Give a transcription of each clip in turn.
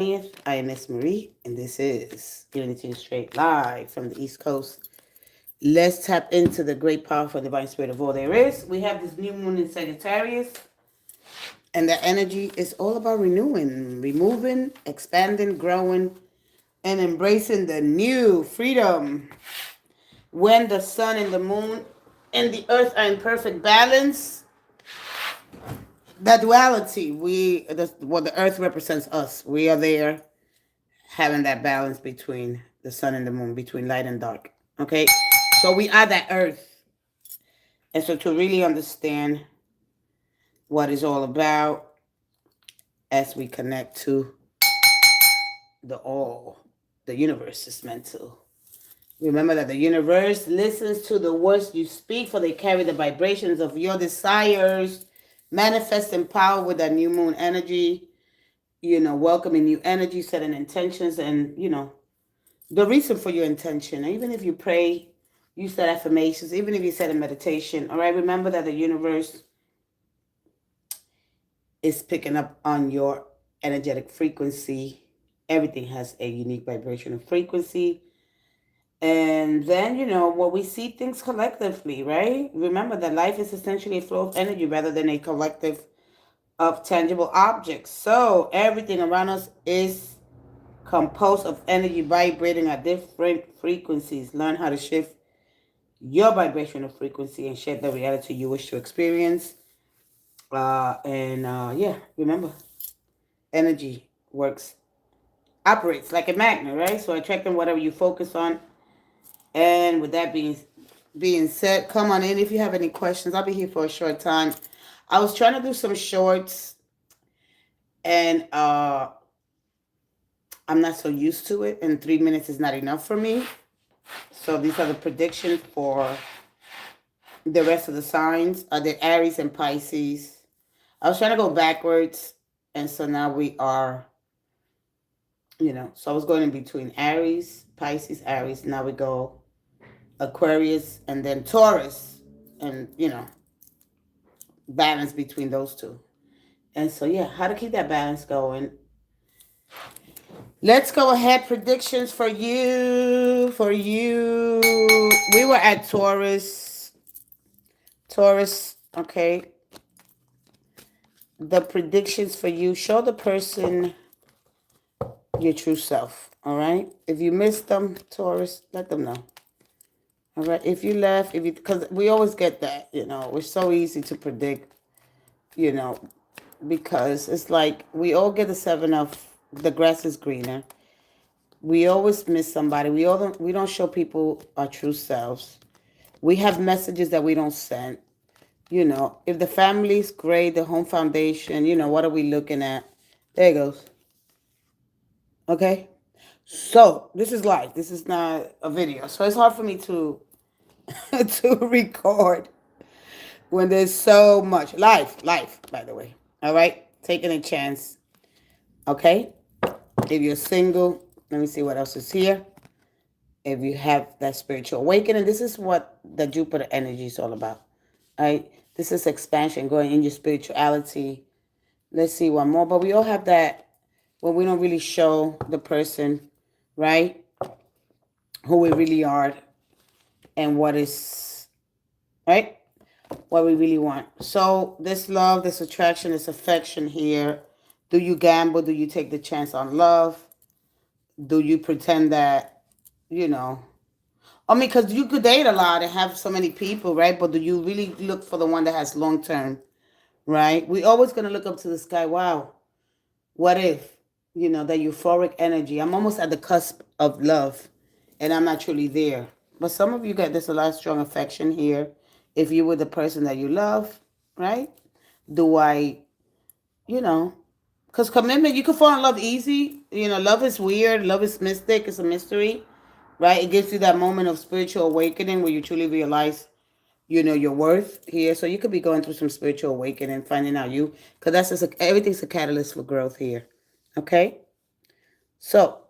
I am Miss Marie, and this is Unity Straight live from the East Coast. Let's tap into the great, powerful, divine spirit of all there is. We have this new moon in Sagittarius, and the energy is all about renewing, removing, expanding, growing, and embracing the new freedom. When the sun and the moon and the earth are in perfect balance, the duality, what the earth represents us. We are there having that balance between the sun and the moon, between light and dark. Okay? So we are that earth. And so to really understand what it's all about as we connect to the all, the universe is meant to. Remember that the universe listens to the words you speak, for they carry the vibrations of your desires. Manifest in power with that new moon energy, welcoming new energy, setting intentions, and, the reason for your intention. Even if you pray, you set affirmations, even if you set a meditation, all right, remember that the universe is picking up on your energetic frequency. Everything has a unique vibrational frequency. And then, what we see things collectively, right? Remember that life is essentially a flow of energy rather than a collective of tangible objects. So everything around us is composed of energy vibrating at different frequencies. Learn how to shift your vibrational frequency and shape the reality you wish to experience. Yeah, remember, energy operates like a magnet, right? So attracting whatever you focus on. And with that being said, come on in if you have any questions. I'll be here for a short time. I was trying to do some shorts, and I'm not so used to it, and 3 minutes is not enough for me. So these are the predictions for the rest of the signs. The Aries and Pisces. I was trying to go backwards, and so now we are, so I was going in between Aries, Pisces, Aries. Now we go Aquarius, and then Taurus, and, balance between those two. And so, yeah, how to keep that balance going. Let's go ahead. Predictions for you. We were at Taurus. Okay. The predictions for you. Show the person your true self. All right. If you missed them, Taurus, let them know. All right. If you left, because we always get that, we're so easy to predict, because it's like we all get the 7 of the grass is greener. We always miss somebody. We don't show people our true selves. We have messages that we don't send. If the family's great, the home foundation, what are we looking at? There it goes. Okay? So, this is live. This is not a video. So, it's hard for me to to record when there's so much. Live, by the way. All right? Taking a chance. Okay? If you're single, let me see what else is here. If you have that spiritual awakening, this is what the Jupiter energy is all about. All right? This is expansion, going in your spirituality. Let's see one more. But we all have that when we don't really show the person, right, who we really are and what is, right, what we really want. So this love, this attraction, this affection here. Do you gamble? Do you take the chance on love? Do you pretend that, because you could date a lot and have so many people, right? But do you really look for the one that has long term, right? We always going to look up to the sky. Wow. What if, that euphoric energy. I'm almost at the cusp of love and I'm not truly there. But some of you got there's a lot of strong affection here. If you were the person that you love, right? Do I, because commitment, you can fall in love easy. Love is weird. Love is mystic. It's a mystery, right? It gives you that moment of spiritual awakening where you truly realize, your worth here. So you could be going through some spiritual awakening, finding out you, because that's just everything's a catalyst for growth here. Okay? So,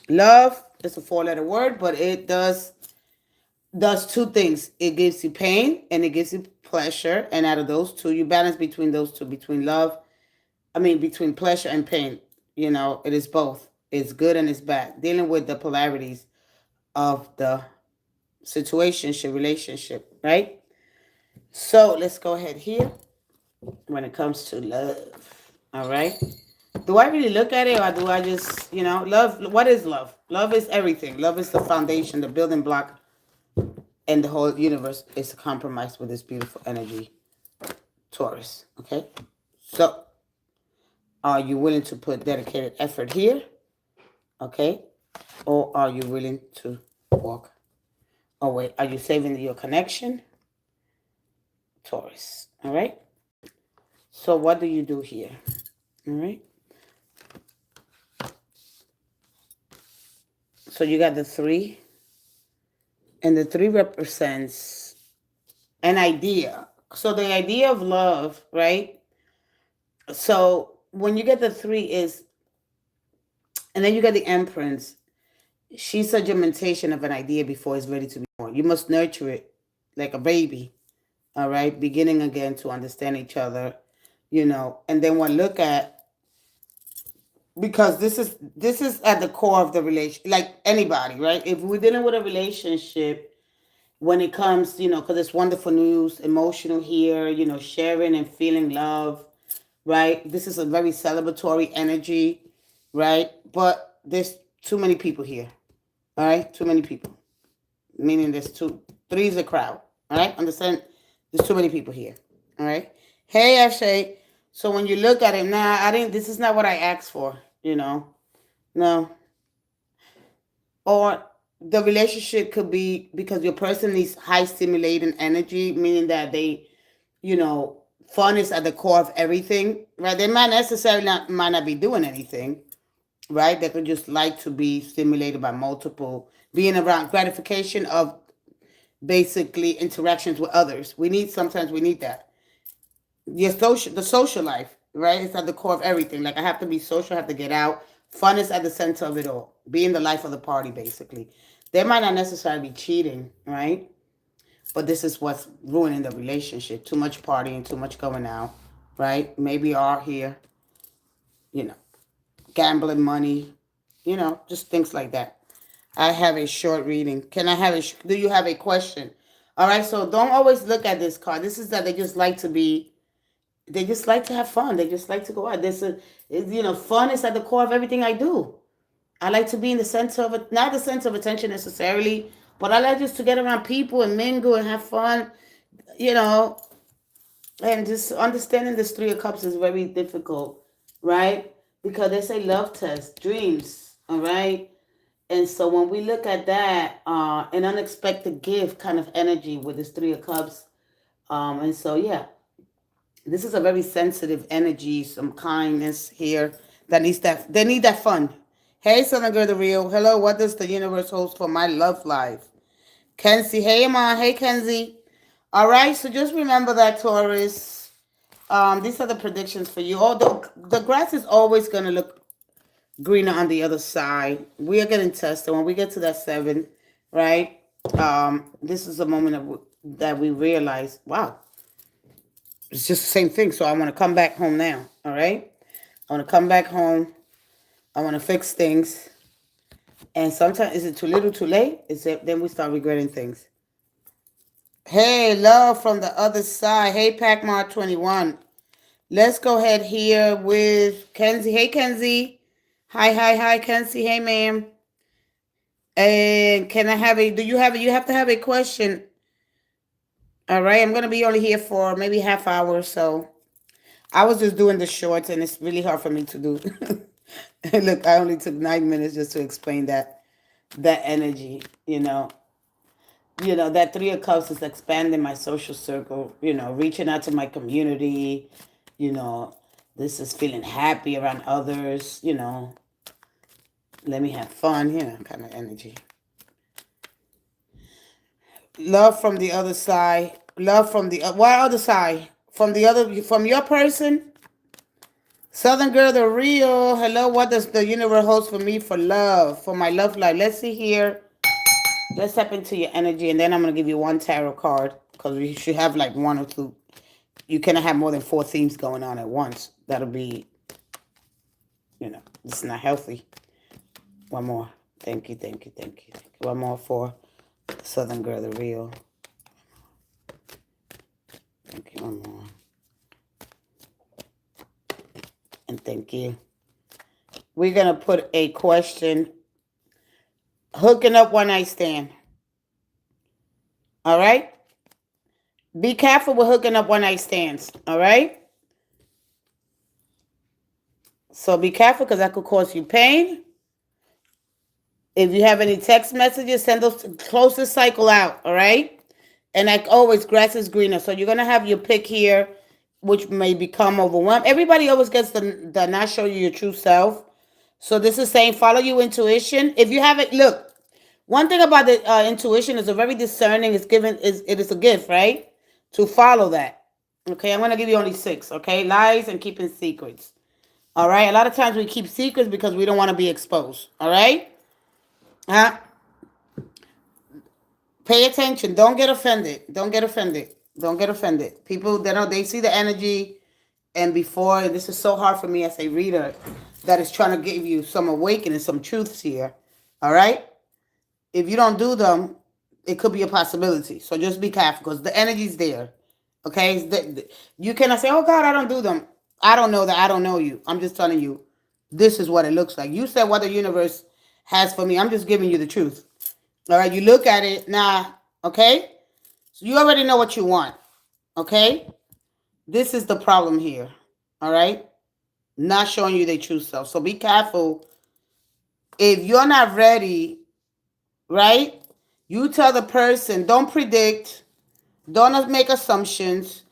love is a 4-letter word, but it does 2 things. It gives you pain and it gives you pleasure. And out of those two, you balance between those two, between pleasure and pain. You know, it is both. It's good and it's bad. Dealing with the polarities of the situationship, relationship, right? So let's go ahead here when it comes to love. All right. Do I really look at it or do I just, love? What is love? Love is everything. Love is the foundation, the building block, and the whole universe is compromised with this beautiful energy, Taurus. Okay. So are you willing to put dedicated effort here? Okay. Or are you willing to walk away? Are you saving your connection? Taurus. All right. So what do you do here? All right. So you got the 3. And the 3 represents an idea. So the idea of love, right? So when you get the 3 is, and then you get the Empress. She's a germination of an idea before it's ready to be born. You must nurture it like a baby. All right. Beginning again to understand each other, and then one look at, because this is at the core of the relation, like anybody, right? If we're dealing with a relationship, when it comes, because it's wonderful news, emotional here, sharing and feeling love, right? This is a very celebratory energy, right? But there's too many people here, all right? Too many people, meaning there's 3 is a crowd, all right? Understand? There's too many people here, all right? Hey, Ashay. So when you look at it, this is not what I asked for, no. Or the relationship could be because your person needs high stimulating energy, meaning that they, fun is at the core of everything, right? They might not be doing anything, right? They could just like to be stimulated by multiple, being around gratification of basically interactions with others. Sometimes we need that. The social life, right? It's at the core of everything. Like I have to be social, I have to get out. Fun is at the center of it all. Being the life of the party, basically. They might not necessarily be cheating, right? But this is what's ruining the relationship. Too much partying, too much going out, right? Maybe are here, gambling money, just things like that. I have a short reading. Do you have a question? All right, so don't always look at this card. This is that they just like to have fun. They just like to go out. Fun is at the core of everything I do. I like to be in the center of it, not the center of attention necessarily, but I like just to get around people and mingle and have fun, and just understanding this 3 of Cups is very difficult, right? Because they say love test, dreams, all right? And so when we look at that, an unexpected gift kind of energy with this 3 of Cups, and so, yeah, this is a very sensitive energy, some kindness here they need that fun. Hey, Southern Girl, the real. Hello, what does the universe hold for my love life? Kenzie, hey, Amon. Hey, Kenzie. All right, so just remember that, Taurus. These are the predictions for you. Although the grass is always going to look greener on the other side. We are getting tested. When we get to that 7, right? This is a moment that we realize, wow, it's just the same thing. So I want to come back home now. All right. I want to come back home. I want to fix things. And sometimes, is it too little, too late? Then we start regretting things. Hey, love from the other side. Hey, Pacmar 21. Let's go ahead here with Kenzie. Hey, Kenzie. Hi, Kenzie. Hey, ma'am. And you have to have a question. All right, I'm going to be only here for maybe half hour or so. I was just doing the shorts, and it's really hard for me to do. Look, I only took 9 minutes just to explain that energy, that 3 of Cups is expanding my social circle, reaching out to my community, this is feeling happy around others, let me have fun, kind of energy. Love from the other side. Love from the what other side? From your person? Southern Girl, the real. Hello, what does the universe hold for me for love? For my love life. Let's see here. Let's tap into your energy, and then I'm going to give you 1 tarot card, because we should have like 1 or 2. You cannot have more than 4 themes going on at once. That'll be, It's not healthy. One more. Thank you, thank you, thank you. One more for the Southern Girl, the real. Thank you, one more. And thank you. We're going to put a question. Hooking up one night stand. All right? Be careful with hooking up one night stands. All right? So be careful because that could cause you pain. If you have any text messages, send those, close the cycle out. All right? And like always, grass is greener. So you're going to have your pick here, which may become overwhelmed. Everybody always gets the not show you your true self. So this is saying follow your intuition. If you haven't, look, one thing about the intuition is a very discerning. It is a gift, right? To follow that. Okay, I'm gonna give you only 6. Okay, lies and keeping secrets. All right. A lot of times we keep secrets because we don't want to be exposed. All right. Huh? Pay attention. Don't get offended. Don't get offended. Don't get offended. People, they see the energy, and before, this is so hard for me as a reader that is trying to give you some awakening, some truths here. All right. If you don't do them, it could be a possibility. So just be careful because the energy's there. Okay? You cannot say, oh, God, I don't do them. I don't know that. I don't know you. I'm just telling you, this is what it looks like. You said what the universe has for me. I'm just giving you the truth. All right? You look at it now. Okay? So you already know what you want. Okay? This is the problem here. All right? Not showing you their true self. So be careful. If you're not ready, right? You tell the person, don't predict, don't make assumptions.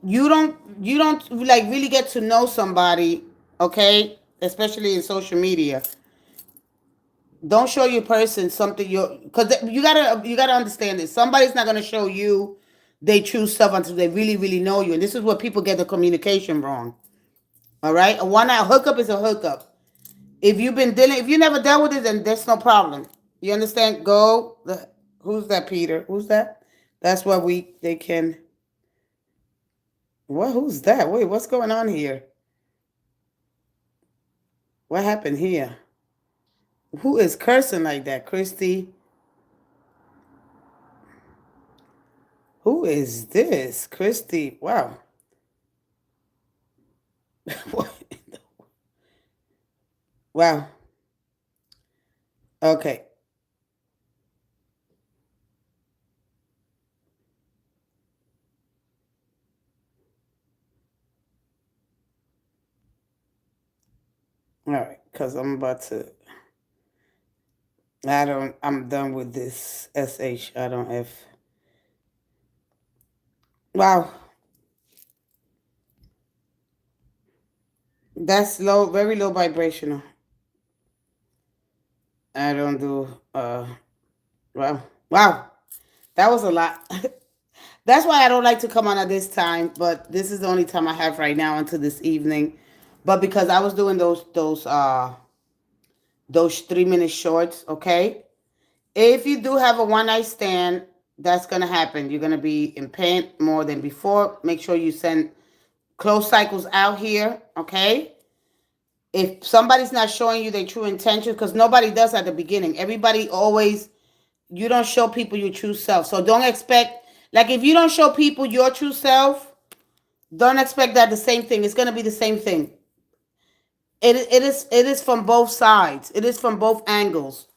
You don't like really get to know somebody, okay? Especially in social media. Don't show your person something because you gotta understand this. Somebody's not gonna show you their true self until they really, really know you. And this is where people get the communication wrong. All right? A one-night hookup is a hookup. If you never dealt with it, then there's no problem. You understand? Who's that, Peter? Who's that? That's what they can. What? Who's that? Wait, what's going on here? What happened here? Who is cursing like that, Christy? Who is this, Christy? Wow. Wow. Okay. All right, because I'm about to. I'm done with this SH. I don't F. Wow. That's low, very low vibrational. I don't do, wow. Wow. That was a lot. That's why I don't like to come on at this time, but this is the only time I have right now until this evening. But because I was doing those 3-minute shorts, okay? If you do have a one night stand, that's gonna happen. You're gonna be in pain more than before. Make sure you send close cycles out here, okay? If somebody's not showing you their true intentions, because nobody does at the beginning. Everybody always, you don't show people your true self. So don't expect, like if you don't show people your true self, don't expect that the same thing. It's gonna be the same thing. It is from both sides. It is from both angles.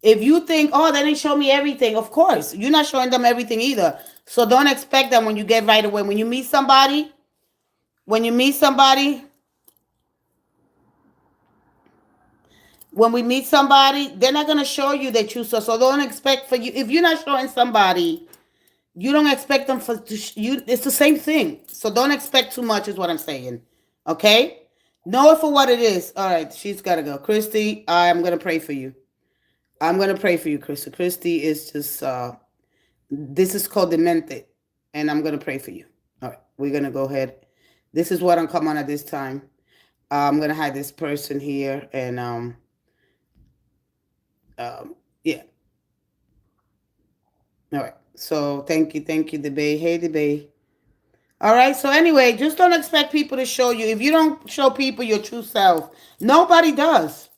If you think, oh, they didn't show me everything, of course, you're not showing them everything either. So don't expect them when you get right away. When you meet somebody, when we meet somebody, they're not gonna show you their true self. So don't expect for you if you're not showing somebody, you don't expect them you. It's the same thing. So don't expect too much, is what I'm saying. Okay, know it for what it is. All right, she's gotta go. Christy, I'm gonna pray for you. I'm gonna pray for you, Christy. Christy is just this is called demented, and I'm gonna pray for you. All right, we're gonna go ahead. This is what I'm coming on at this time. I'm gonna have this person here, and yeah. All right. So thank you, the Bay. Hey, the Bay. All right. So anyway, just don't expect people to show you. If you don't show people your true self, nobody does.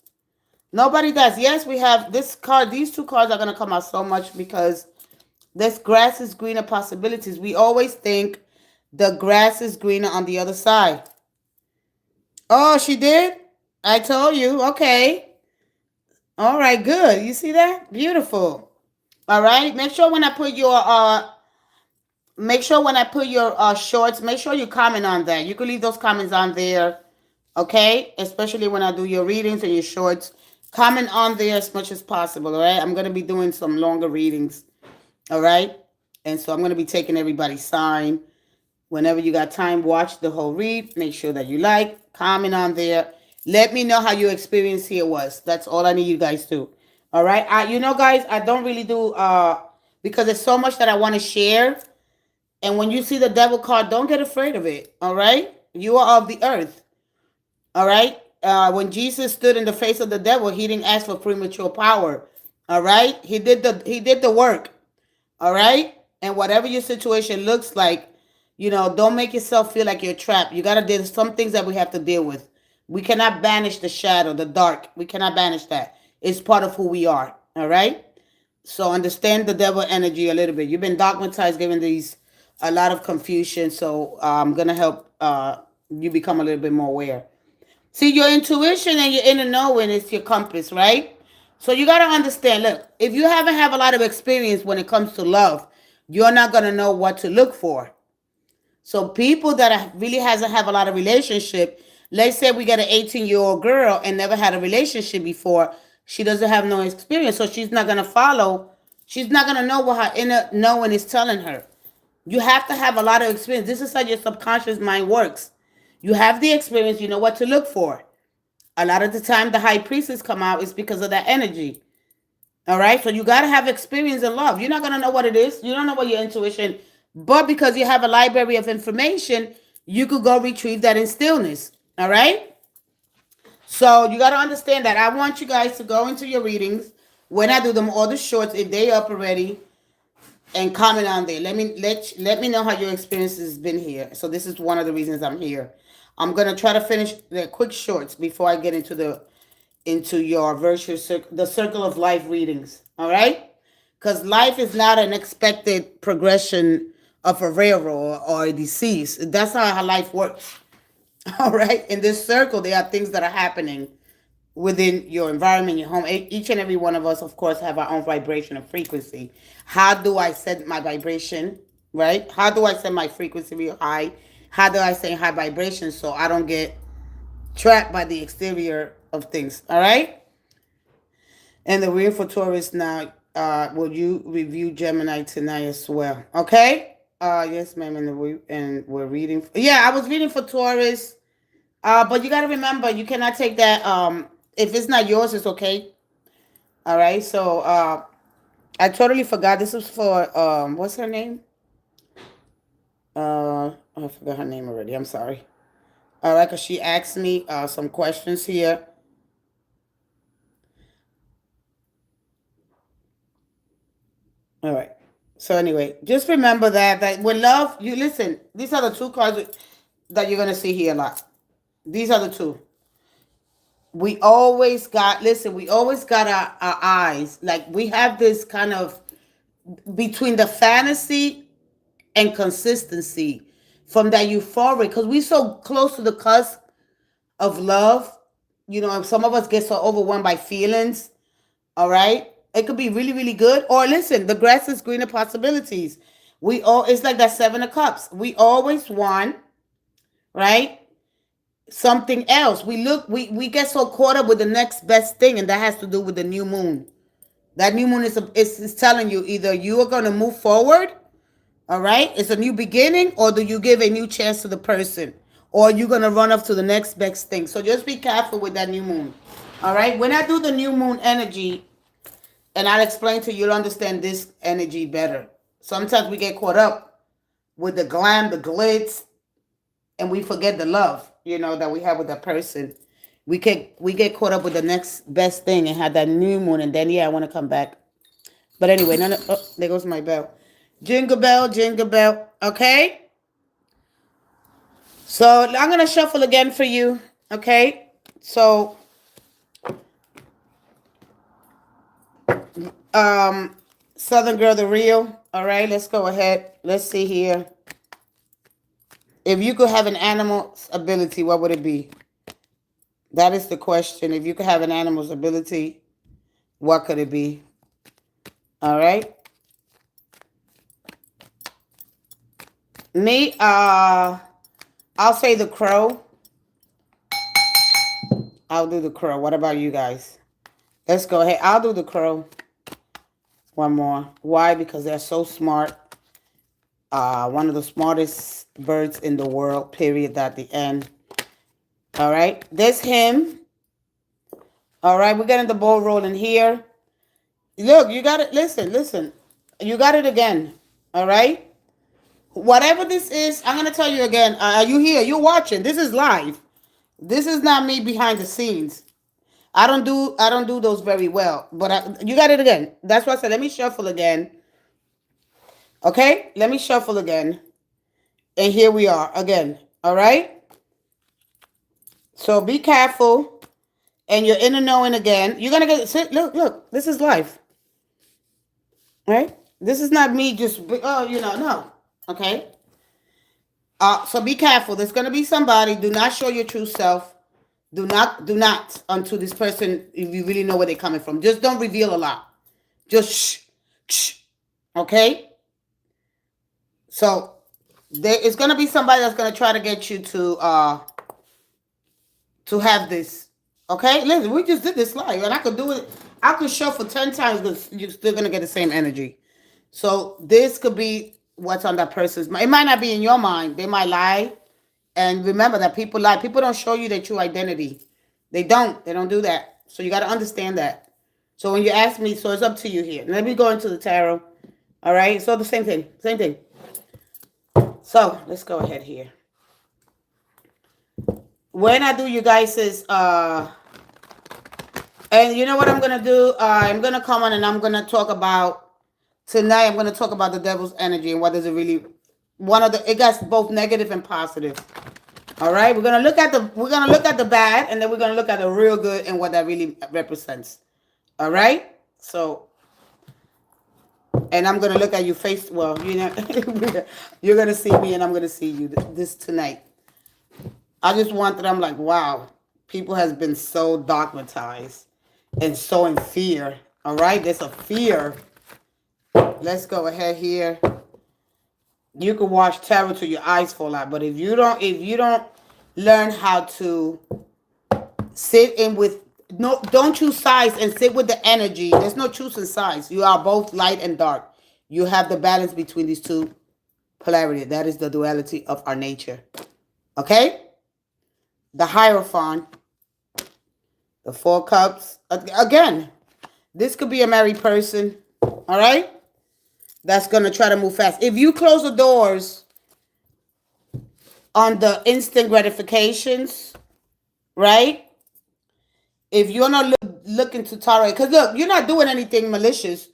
Nobody does. Yes, we have this card. These two cards are gonna come out so much because this grass is greener possibilities. We always think the grass is greener on the other side. Oh, she did? I told you. Okay. All right, good. You see that? Beautiful. All right. Make sure when I put your shorts, make sure you comment on that. You can leave those comments on there. Okay? Especially when I do your readings and your shorts. Comment on there as much as possible, all right? I'm going to be doing some longer readings. All right? And so I'm going to be taking everybody's sign. Whenever you got time, watch the whole read. Make sure that you like, comment on there. Let me know how your experience here was. That's all I need you guys to. All right. Guys, I don't really do because there's so much that I want to share. And when you see the devil card, don't get afraid of it. All right. You are of the earth. All right. When Jesus stood in the face of the devil, he didn't ask for premature power. All right. He did the work. All right. And whatever your situation looks like, don't make yourself feel like you're trapped. You gotta deal with some things that we have to deal with. We cannot banish the shadow, the dark. We cannot banish that. It's part of who we are. All right. So understand the devil energy a little bit. You've been dogmatized, given these a lot of confusion. So I'm gonna help you become a little bit more aware. See, your intuition and your inner knowing is your compass, right? So you got to understand, look, if you haven't have a lot of experience when it comes to love, you're not going to know what to look for. So people that really hasn't have a lot of relationship, let's say we got an 18-year-old girl and never had a relationship before, she doesn't have no experience, so she's not going to follow, she's not going to know what her inner knowing is telling her. You have to have a lot of experience. This is how your subconscious mind works. You have the experience, you know what to look for. A lot of the time the high priestess come out is because of that energy. All right, so you got to have experience in love. You're not going to know what it is. You don't know what your intuition, but because you have a library of information, you could go retrieve that in stillness. All right, so you got to understand that. I want you guys to go into your readings when I do them, all the shorts, if they up already, and comment on there. Let me know how your experience has been here. So this is one of the reasons I'm here. I'm gonna try to finish the quick shorts before I get into your the circle of life readings. All right, because life is not an expected progression of a railroad or a disease. That's not how life works. All right, in this circle, there are things that are happening within your environment, your home. Each and every one of us, of course, have our own vibration and frequency. How do I set my vibration, right? How do I set my frequency real high? How do I set high vibration so I don't get trapped by the exterior of things, all right? And the real for Taurus now, will you review Gemini tonight as well? Okay? Yes, ma'am, and we're reading. Yeah, I was reading for Taurus. But you got to remember, you cannot take that. If it's not yours, it's okay. All right. So I totally forgot. This was for what's her name? I forgot her name already. I'm sorry. All right, cause she asked me some questions here. All right. So anyway, just remember that with love, you listen. These are the two cards that you're gonna see here a lot. These are the two. We always got listen. We always got our eyes. Like we have this kind of between the fantasy and consistency from that euphoric because we're so close to the cusp of love. And some of us get so overwhelmed by feelings. All right, it could be really, really good. Or listen, the grass is greener possibilities. It's like that Seven of Cups. We always want, right? Something else. We get so caught up with the next best thing, and that has to do with the new moon. That new moon is telling you either you are going to move forward, all right? It's a new beginning, or do you give a new chance to the person? Or you're going to run up to the next best thing. So just be careful with that new moon, all right? When I do the new moon energy, and I'll explain to you, you'll understand this energy better. Sometimes we get caught up with the glam, the glitz, and we forget the love, that we have with that person. We get caught up with the next best thing and have that new moon, and then I want to come back. But anyway, there goes my bell. Jingle bell, okay? So I'm gonna shuffle again for you. Okay. So Southern Girl the Real. All right, let's go ahead. Let's see here. If you could have an animal's ability, what would it be? That is the question. If you could have an animal's ability, what could it be? All right. Me, I'll say the crow. I'll do the crow. What about you guys? Let's go ahead. I'll do the crow. One more. Why? Because they're so smart. One of the smartest birds in the world, period, at the end. All right. There's him. All right. We're getting the ball rolling here. Look, you got it. Listen. You got it again. All right. Whatever this is, I'm going to tell you again. Are you here? You're watching. This is live. This is not me behind the scenes. I don't do those very well. But you got it again. That's why I said let me shuffle again. Okay? Let me shuffle again. And here we are again. All right? So be careful. And you're in the knowing again. You're going to get... Look. This is life. Right? This is not me just... no. Okay? So be careful. There's going to be somebody. Do not show your true self. Do not unto this person if you really know where they're coming from. Just don't reveal a lot. Just shh. Okay? So there is going to be somebody that's going to try to get you to have this. Okay? Listen, we just did this live, and I could do it. I could shuffle 10 times, but you're still going to get the same energy. So this could be what's on that person's mind. It might not be in your mind. They might lie. And remember that people lie. People don't show you their true identity. They don't. They don't do that. So you got to understand that. So when you ask me, so it's up to you here. Let me go into the tarot. All right? So the same thing. Same thing. So let's go ahead here. When I do you guys is, and you know what I'm going to do? I'm going to come on and I'm going to talk about, tonight I'm going to talk about the devil's energy and what does it really, it got both negative and positive. All right, we're gonna look at the bad, and then we're gonna look at the real good and what that really represents. All right, so, and I'm gonna look at you face. Well, you're gonna see me, and I'm gonna see you this tonight. I just wanted. I'm like, wow, people has been so dogmatized and so in fear. All right, there's a fear. Let's go ahead here. You can watch tarot till your eyes fall out, but if you don't learn how to sit in with don't choose sides and sit with the energy. There's no choosing sides. You are both light and dark. You have the balance between these two polarity. That is the duality of our nature. Okay? The Hierophant, the Four Cups. Again, this could be a married person. All right? That's going to try to move fast. If you close the doors on the instant gratifications, right? If you're not looking to tolerate, because look, you're not doing anything malicious.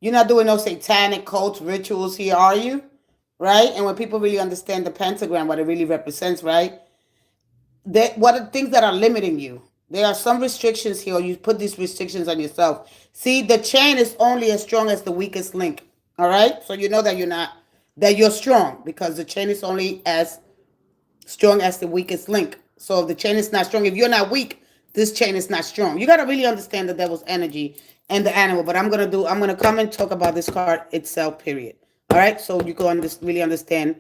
You're not doing no satanic cults, rituals here, are you? Right? And when people really understand the pentagram, what it really represents, right? What are things that are limiting you? There are some restrictions here. You put these restrictions on yourself. See, the chain is only as strong as the weakest link. All right? So you know that you're strong because the chain is only as strong as the weakest link. So if the chain is not strong, if you're not weak, this chain is not strong. You got to really understand the devil's energy and the animal. But I'm going to come and talk about this card itself, period. All right? So you can really understand,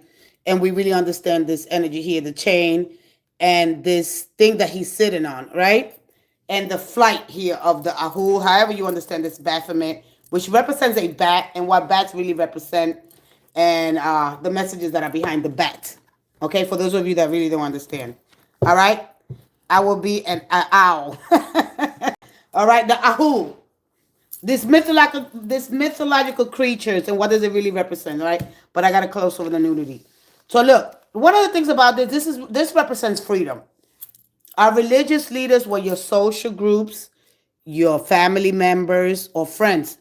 and we really understand this energy here, the chain, and this thing that he's sitting on, right? And the flight here of the Ahu, however you understand this Baphomet, which represents a bat, and what bats really represent, and the messages that are behind the bat. Okay, for those of you that really don't understand. All right? I will be an owl. All right, the Ahu. This mythological creatures, and what does it really represent, right? But I got to close over the nudity. So look, one of the things about this represents freedom. Our religious leaders were your social groups, your family members, or friends.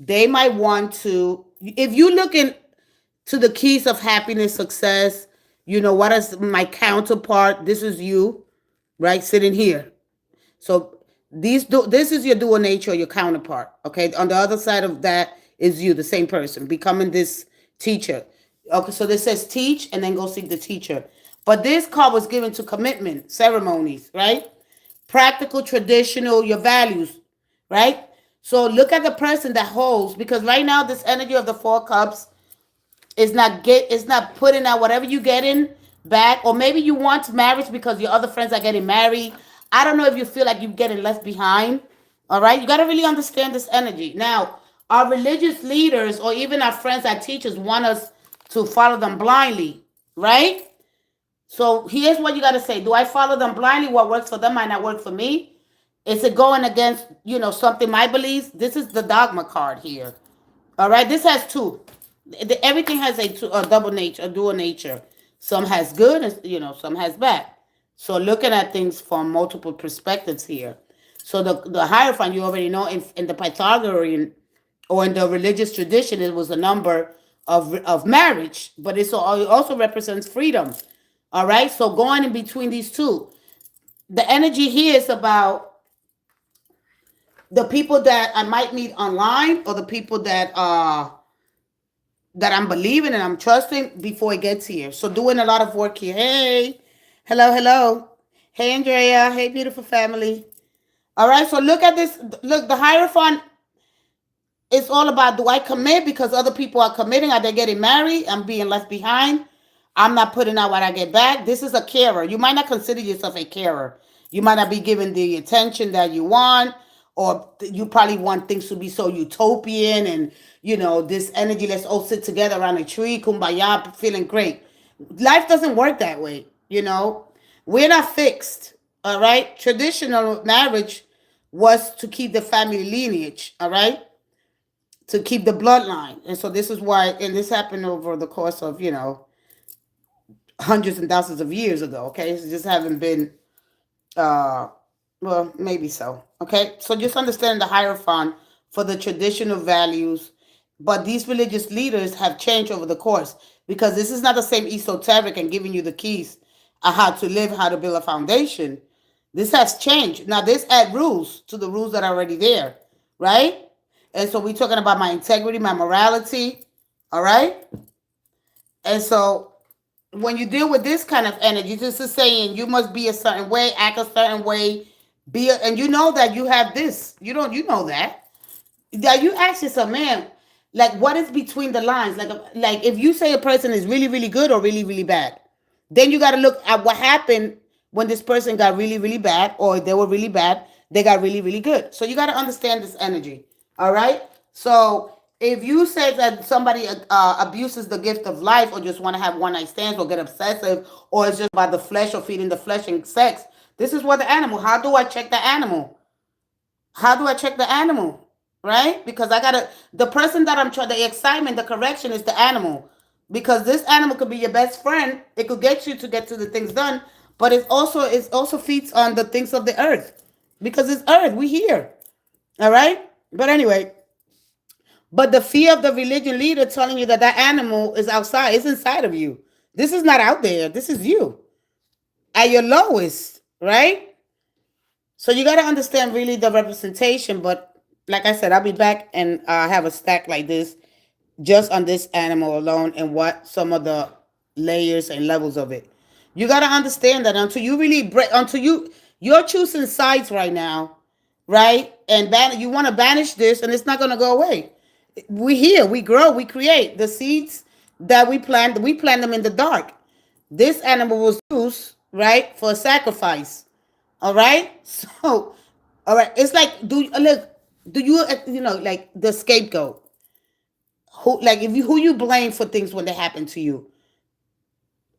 They might want to, if you look into the keys of happiness, success, You know, what is my counterpart? This is you, right? Sitting here. So this is your dual nature, your counterpart. Okay. On the other side of that is you, the same person, becoming this teacher. Okay, so this says teach and then go seek the teacher. But this card was given to commitment, ceremonies, right? Practical, traditional, your values, right? So look at the person that holds, because right now this energy of the Four Cups it's not putting out whatever you getting back, or maybe you want marriage because your other friends are getting married. I don't know if you feel like you're getting left behind. All right, you got to really understand this energy. Now, our religious leaders or even our friends, our teachers want us to follow them blindly, right? So here's what you got to say: do I follow them blindly? What works for them might not work for me. Is it going against, something my beliefs? This is the dogma card here. All right, this has two. Everything has a double nature, a dual nature. Some has good, and some has bad. So looking at things from multiple perspectives here. So the Hierophant, you already know, in the Pythagorean or in the religious tradition, it was a number of marriage, but it also represents freedom. All right, so going in between these two, the energy here is about the people that I might meet online, or the people that I'm believing and I'm trusting before it gets here. So doing a lot of work here. Hey, hello, hello. Hey, Andrea. Hey, beautiful family. All right, so look at this. Look, the Hierophant, it's all about, do I commit because other people are committing? Are they getting married? I'm being left behind. I'm not putting out what I get back. This is a carer. You might not consider yourself a carer. You might not be given the attention that you want, or you probably want things to be so utopian and, this energy, let's all sit together around a tree, kumbaya, feeling great. Life doesn't work that way. We're not fixed, all right? Traditional marriage was to keep the family lineage, all right? To keep the bloodline. And so this is why, and this happened over the course of, hundreds and thousands of years ago, okay? It just haven't been, uh, well, maybe so, okay? So just understand the Hierophant for the traditional values, but these religious leaders have changed over the course, because this is not the same esoteric and giving you the keys on how to live, how to build a foundation. This has changed. Now, this add rules to the rules that are already there, right? And so we're talking about my integrity, my morality, all right? And so when you deal with this kind of energy, this is saying you must be a certain way, act a certain way, and you know that you have this. You know that. That you ask yourself, man, like, what is between the lines? Like if you say a person is really, really good or really, really bad, then you got to look at what happened when this person got really, really bad, or they were really bad, they got really, really good. So you got to understand this energy. All right. So if you say that somebody abuses the gift of life, or just want to have one night stands, or get obsessive, or it's just about the flesh, or feeding the flesh and sex, this is what the animal. How do I check the animal? How do I check the animal? Right? Because the person that I'm trying, the excitement, the correction is the animal. Because this animal could be your best friend. It could get you to get to the things done, but it also feeds on the things of the earth. Because it's earth, we here. All right? But anyway, but the fear of the religion leader telling you that that animal is outside, it's inside of you. This is not out there. This is you at your lowest, right? So you got to understand really the representation. But like I said, I'll be back and have a stack like this just on this animal alone, and what some of the layers and levels of it. You got to understand that until you really break, you're choosing sides right now, right? And you want to banish this, and it's not going to go away. We here, we grow, we create the seeds that we plant. We plant them in the dark. This animal was used, right, for a sacrifice. All right. So, all right. It's like, do you like the scapegoat? Who you blame for things when they happen to you?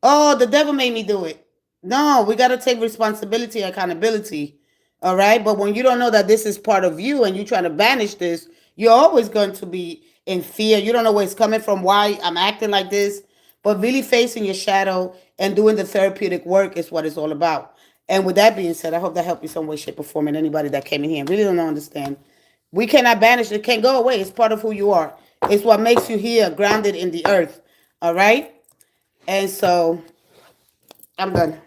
Oh, the devil made me do it. No, we got to take responsibility, accountability. All right. But when you don't know that this is part of you, and you trying to banish this, you're always going to be in fear. You don't know where it's coming from, why I'm acting like this. But really facing your shadow and doing the therapeutic work is what it's all about. And with that being said, I hope that helped you some way, shape, or form. And anybody that came in here and really don't understand, we cannot banish it. It can't go away. It's part of who you are. It's what makes you here, grounded in the earth. All right. And so I'm done.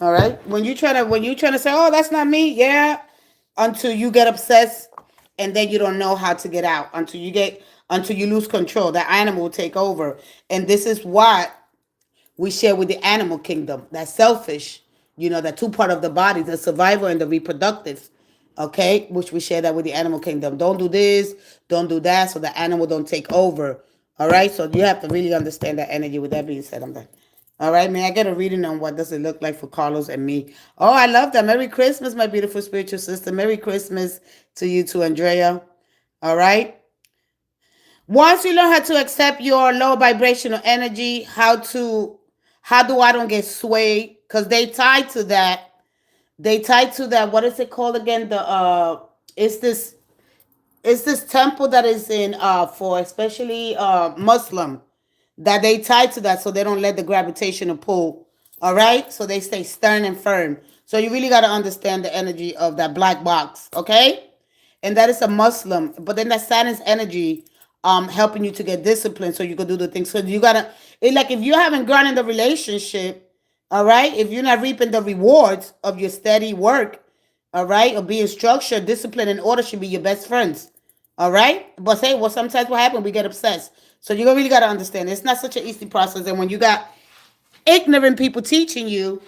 All right. When you trying to say, "Oh, that's not me," yeah, until you get obsessed, and then you don't know how to get out until you lose control. That animal will take over, and this is what we share with the animal kingdom. That's selfish. That two part of the body, the survival and the reproductive. Okay, which we share that with the animal kingdom. Don't do this, don't do that, so the animal don't take over. All right, so you have to really understand that energy. With that being said, I'm done. All right, may I get a reading on what does it look like for Carlos and me? Oh, I love that. Merry Christmas, my beautiful spiritual sister. Merry Christmas to you too, Andrea. All right. Once you learn how to accept your low vibrational energy, how do I don't get swayed? Because they tied to that. They tied to that. What is it called again? It's this it's this temple that is in for especially Muslim, that they tie to that so they don't let the gravitational pull. All right, so they stay stern and firm. So you really got to understand the energy of that black box. Okay, and that is a Muslim. But then that Saturn's energy, helping you to get disciplined so you can do the things. So you gotta, like if you haven't grown in the relationship, all right, if you're not reaping the rewards of your steady work, all right, or being structured, discipline, and order should be your best friends. All right, but say, well, sometimes what happens, we get obsessed. So you really got to understand it's not such an easy process. And when you got ignorant people teaching you,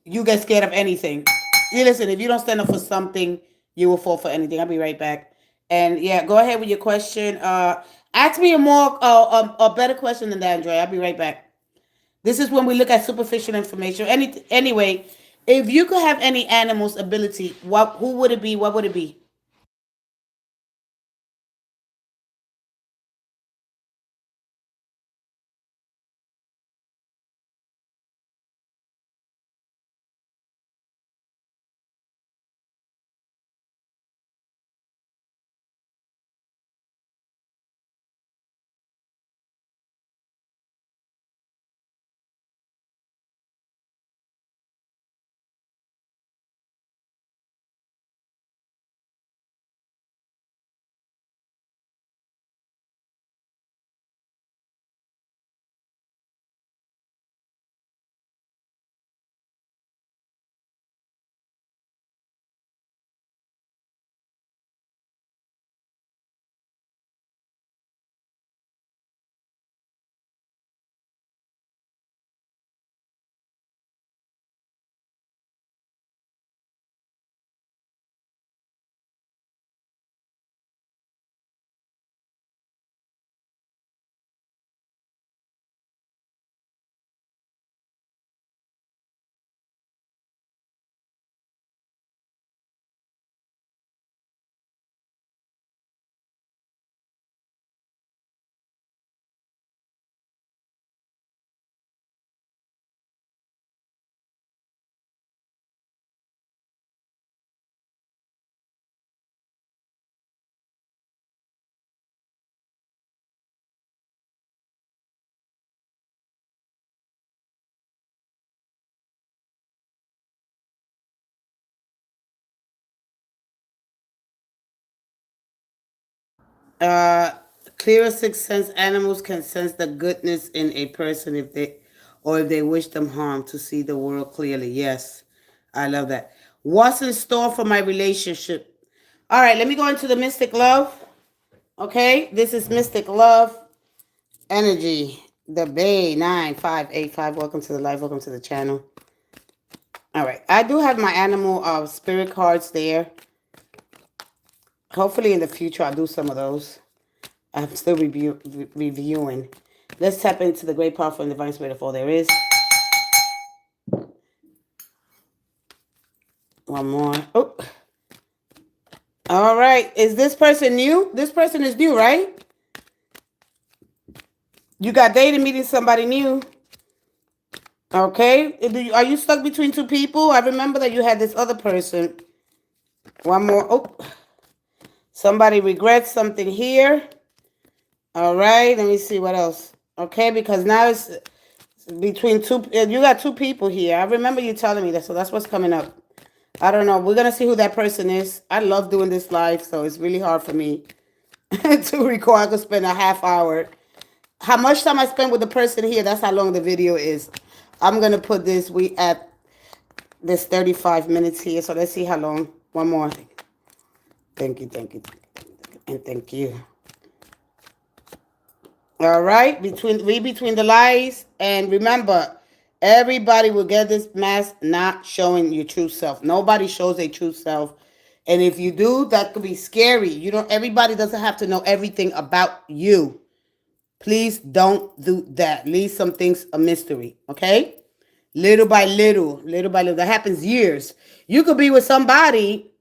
you get scared of anything. You listen, if you don't stand up for something, you will fall for anything. I'll be right back. And yeah, go ahead with your question. Ask me a better question than that, Andrea. I'll be right back. This is when we look at superficial information. Anyway, if you could have any animal's ability, who would it be? What would it be? Uh, Clearer sixth sense animals can sense the goodness in a person if they wish them harm to see the world clearly. Yes, I love that. What's in store for my relationship? All right, let me go into the mystic love. Okay, this is mystic love energy. The Bay 9585. Welcome to the live. Welcome to the channel. All right, I do have my animal spirit cards there. Hopefully, in the future, I'll do some of those. I'm still reviewing. Let's tap into the great, powerful, and divine spirit of all there is. One more. Oh. All right. Is this person new? This person is new, right? You got dated meeting somebody new. Okay. Are you stuck between two people? I remember that you had this other person. One more. Oh. Somebody regrets something here. All right. Let me see what else. Okay. Because now it's between two. You got two people here. I remember you telling me that. So that's what's coming up. I don't know. We're going to see who that person is. I love doing this live, so it's really hard for me to record. I could spend a half hour. How much time I spend with the person here, that's how long the video is. I'm going to put this, we at this 35 minutes here. So let's see how long. One more. Thank you, thank you, and thank you. All right, read between the lines, and remember, everybody will get this mask not showing your true self. Nobody shows their true self, and if you do, that could be scary. You know, everybody doesn't have to know everything about you. Please don't do that. Leave some things a mystery, okay? Little by little, little by little. That happens years. You could be with somebody.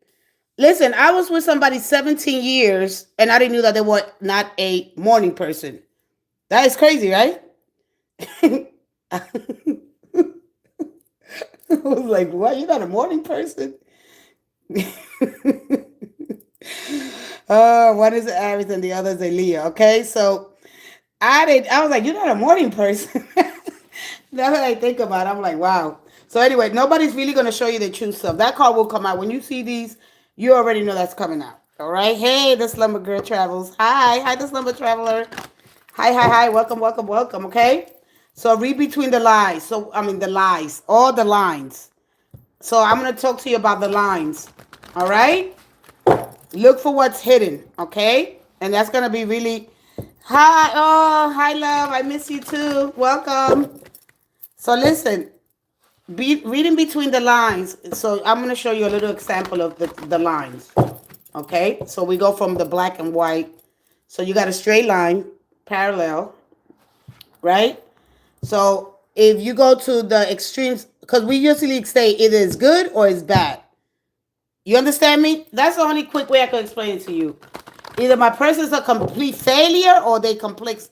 Listen, I was with somebody 17 years, and I didn't know that they were not a morning person. That is crazy, right? I was like, what? You're not a morning person? One is an Aries and the other is a Leo. Okay, so I was like, you're not a morning person. That's what I think about. I'm like, wow. So anyway, nobody's really gonna show you the true self. That card will come out when you see these. You already know that's coming out. All right. Hey, the Slumber Girl travels. Hi, the Slumber Traveler. Hi. Welcome, welcome, welcome. Okay. So read between the lines. So I mean the lies, all the lines. So I'm gonna talk to you about the lines. All right. Look for what's hidden. Okay. And that's gonna be really. Hi, oh, hi, love. I miss you too. Welcome. So listen, reading between the lines. So I'm going to show you a little example of the lines. Okay, so we go from the black and white. So you got a straight line, parallel, right? So if you go to the extremes, because we usually say it is good or it's bad. You understand me? That's the only quick way I can explain it to you. Either my person's a complete failure or they complete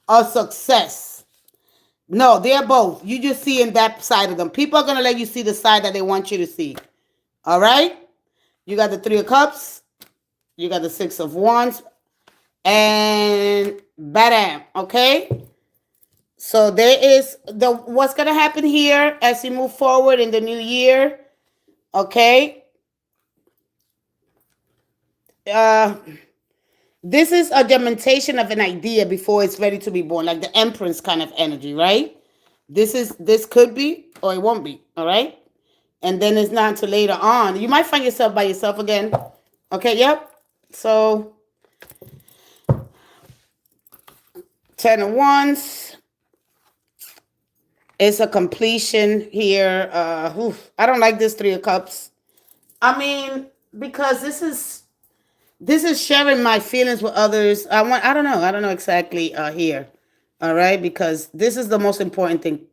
a success. No, they're both. You just see in that side of them. People are going to let you see the side that they want you to see. All right? You got the Three of Cups. You got the Six of Wands. And bam. Okay? So there is what's going to happen here as you move forward in the new year. Okay? This is a demonstration of an idea before it's ready to be born. Like the Empress kind of energy, right? This could be or it won't be, all right? And then it's not until later on. You might find yourself by yourself again. Okay, yep. So 10 of Wands. It's a completion here. I don't like this Three of Cups. I mean, because this is sharing my feelings with others. I don't know exactly here. All right, because this is the most important thing.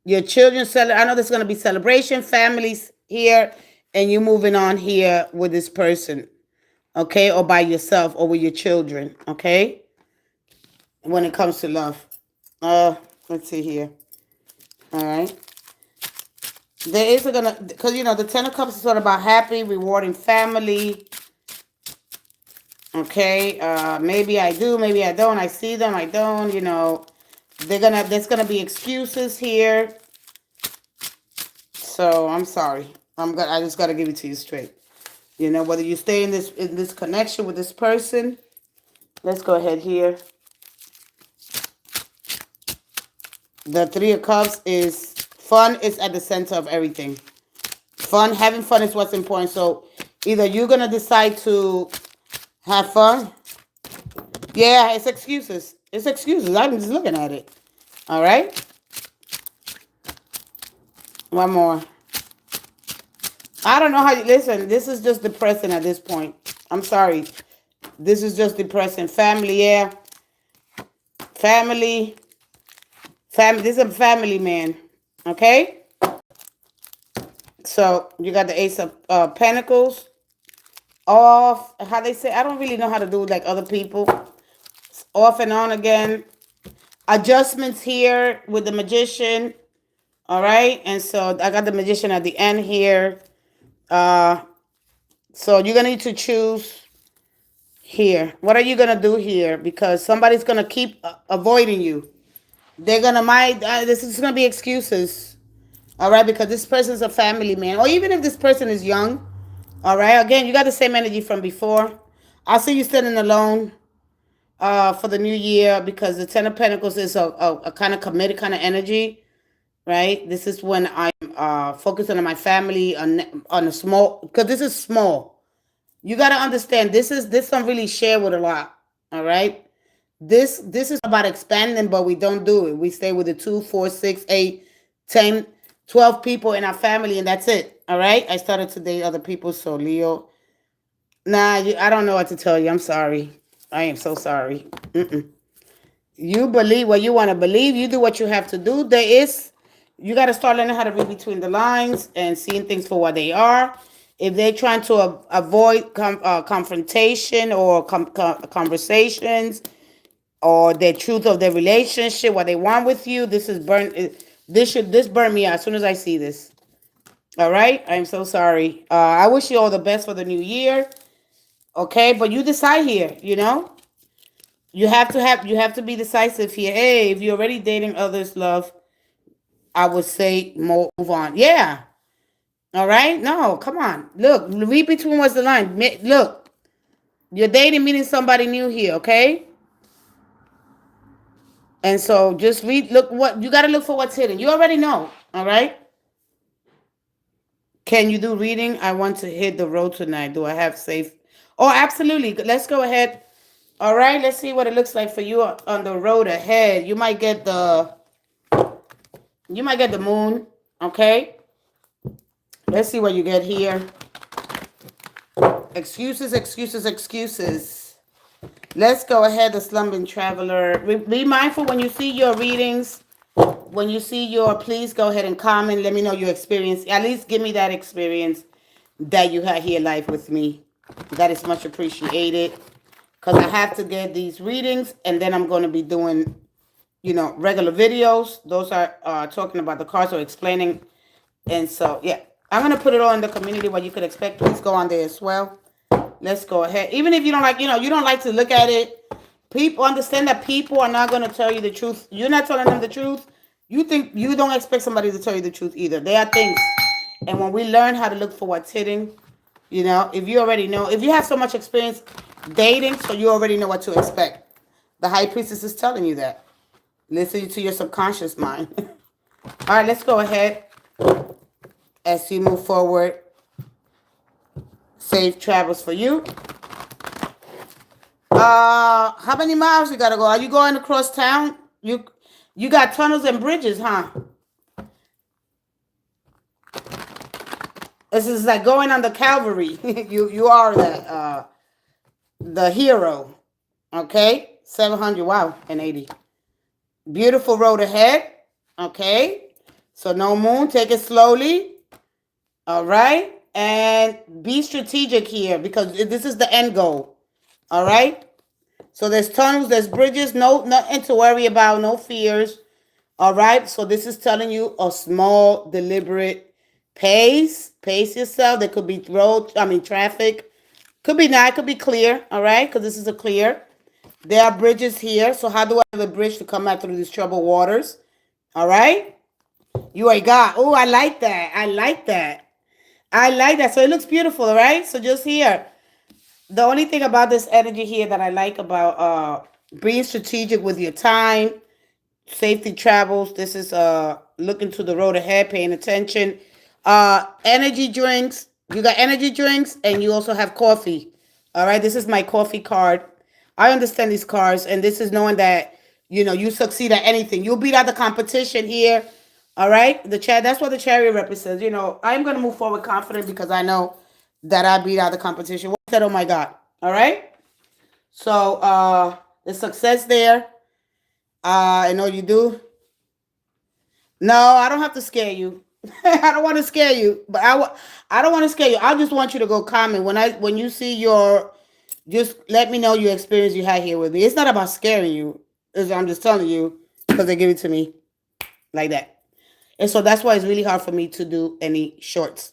Your children I know there's going to be celebration, families here, and you're moving on here with this person, okay, or by yourself or with your children, okay. When it comes to love, let's see here. All right, there is because the Ten of Cups is sort of about happy, rewarding family. Okay, maybe I do, maybe I don't. I see them, I don't. There's gonna be excuses here. So I'm sorry. I just gotta give it to you straight. Whether you stay in this connection with this person. Let's go ahead here. The Three of Cups is fun is at the center of everything. Having fun is what's important. So either you're gonna decide to have fun. Yeah, it's excuses. It's excuses. I'm just looking at it. All right. One more. I don't know how you listen. This is just depressing at this point. I'm sorry. This is just depressing. Family, yeah. Family. This is a family man. Okay? So you got the Ace of Pentacles. Off. How they say, I don't really know how to do it like other people. Off and on again. Adjustments here with the Magician. All right. And so I got the Magician at the end here. So you're going to need to choose here. What are you going to do here? Because somebody's going to keep avoiding you. They're going to this is going to be excuses. All right. Because this person's a family man. Or even if this person is young. All right. Again, you got the same energy from before. I'll see you standing alone for the new year because the Ten of Pentacles is a kind of committed kind of energy. right? This is when I'm focusing on my family, on a small, because this is small. You got to understand, this don't really share with a lot, all right? This is about expanding, but we don't do it. We stay with the 2, 4, 6, 8, 10, 12 people in our family, and that's it, all right? I started to date other people, so Leo, nah, I don't know what to tell you. I'm sorry. I am so sorry. Mm-mm. You believe what you want to believe. You do what you have to do. You got to start learning how to read between the lines and seeing things for what they are. If they're trying to avoid confrontation or conversations or the truth of their relationship, what they want with you, this burn me out as soon as I see this. All right, I'm so sorry. I wish you all the best for the new year. Okay, but you decide here. You have to be decisive here. Hey, if you're already dating others, love, I would say move on. Yeah. All right. No, come on. Look, read between what's the line. Look, you're dating, meeting somebody new here. Okay. And so just read. Look, what you got to look for what's hidden. You already know. All right. Can you do reading? I want to hit the road tonight. Do I have safe? Oh, absolutely. Let's go ahead. All right. Let's see what it looks like for you on the road ahead. You might get the moon, okay? Let's see what you get here. Excuses, excuses, excuses. Let's go ahead, the slumbering traveler. Be mindful when you see your readings. When you see please go ahead and comment. Let me know your experience. At least give me that experience that you had here live with me. That is much appreciated. Because I have to get these readings, and then I'm going to be doing regular videos. Those are talking about the cards or explaining. And so, yeah, I'm going to put it all in the community, what you could expect. Please go on there as well. Let's go ahead. Even if you don't like, you don't like to look at it, people understand that people are not going to tell you the truth. You're not telling them the truth. You don't expect somebody to tell you the truth either. They are things. And when we learn how to look for what's hidden, if you already know, if you have so much experience dating, so you already know what to expect. The high priestess is telling you that. Listen to your subconscious mind. All right, let's go ahead as you move forward. Safe travels for you. How many miles you gotta go? Are you going across town? You got tunnels and bridges, huh? This is like going on the Calvary. you are the hero. Okay? 700, wow, and 80. Beautiful road ahead. Okay? So no moon, take it slowly. All right? And be strategic here because this is the end goal. All right? So there's tunnels, there's bridges, nothing to worry about, no fears. All right? So this is telling you a small, deliberate pace. Pace yourself. There could be traffic. Could be night, could be clear. All right? Because this is a clear. There are bridges here. So how do I have a bridge to come out through these troubled waters? All right? You ain't got. Oh, I like that. I like that. So it looks beautiful, all right? So just here. The only thing about this energy here that I like about being strategic with your time, safety travels. This is looking to the road ahead, paying attention. Energy drinks. You got energy drinks and you also have coffee. All right, this is my coffee card. I understand these cards, and this is knowing that you succeed at anything. You'll beat out the competition here. All right, that's what the chariot represents. I'm gonna move forward confident because I know that I beat out the competition. What's that? Oh my God. All right. So the success there. I know you do. No, I don't have to scare you. I don't want to scare you, but I don't want to scare you. I just want you to go comment when you see just let me know your experience you had here with me. It's not about scaring you. I'm just telling you because they give it to me like that. And so that's why it's really hard for me to do any shorts.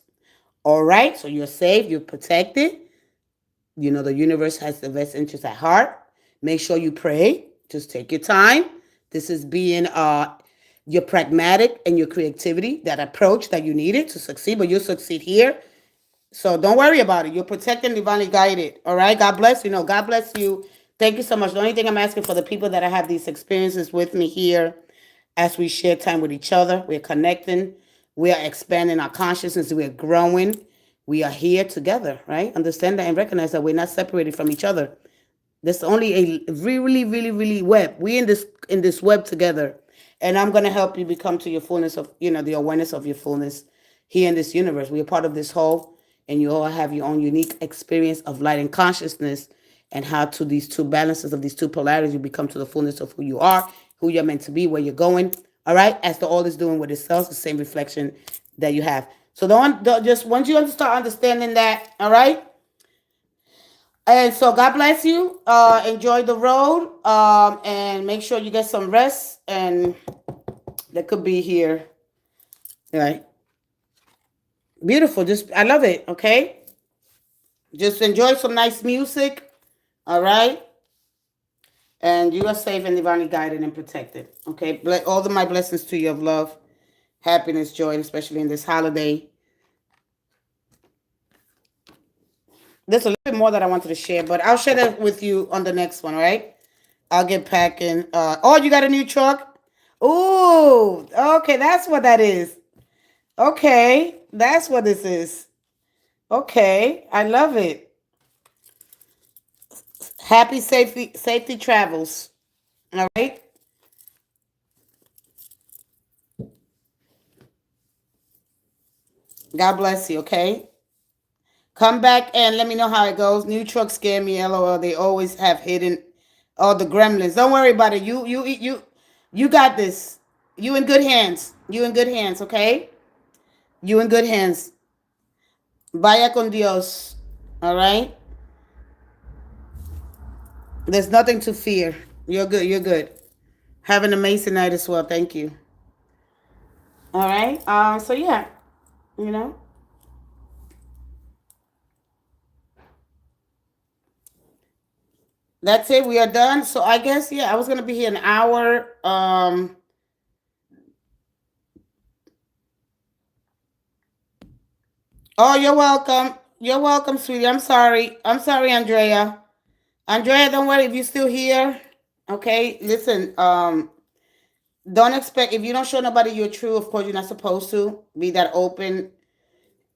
All right. So you're safe. You're protected. The universe has the best interest at heart. Make sure you pray. Just take your time. This is being your pragmatic and your creativity, that approach that you needed to succeed, but you'll succeed here. So don't worry about it. You're protected and divinely guided. All right. God bless you. God bless you. Thank you so much. The only thing I'm asking for the people that I have these experiences with me here, as we share time with each other. We're connecting. We are expanding our consciousness. We're growing. We are here together, right? Understand that and recognize that we're not separated from each other. There's only a really, really, really web. We in this web together, and I'm gonna help you become to your fullness of the awareness of your fullness here in this universe. We are part of this whole, and you all have your own unique experience of light and consciousness, and how to these two balances of these two polarities you become to the fullness of who you are, who you're meant to be, where you're going. All right, as the all is doing with itself, the same reflection that you have. So just once you start understanding that, all right. And so God bless you. Enjoy the road. And make sure you get some rest. And that could be here. All right. Beautiful. Just I love it. Okay. Just enjoy some nice music. All right. And you are safe and divinely guided and protected. Okay. All of my blessings to you of love, happiness, joy, and especially in this holiday. There's a little bit more that I wanted to share, but I'll share that with you on the next one. All right. I'll get packing. Oh, you got a new truck? Ooh, okay, that's what that is. Okay, that's what this is. Okay, I love it. Happy safety travels. All right. God bless you. Okay. Come back and let me know how it goes. New trucks scare me. LOL. They always have hidden all the gremlins. Don't worry about it. You got this. You in good hands. You in good hands. Okay. You in good hands. Vaya con Dios. All right. There's nothing to fear. You're good. You're good. Have an amazing night as well. Thank you. All right. So yeah, you know, that's it. We are done. So I guess I was gonna be here an hour. Oh, you're welcome. You're welcome, sweetie. I'm sorry. I'm sorry, Andrea. Andrea, don't worry if you're still here. Okay. Listen. Don't expect if you don't show nobody you're true. Of course, you're not supposed to be that open.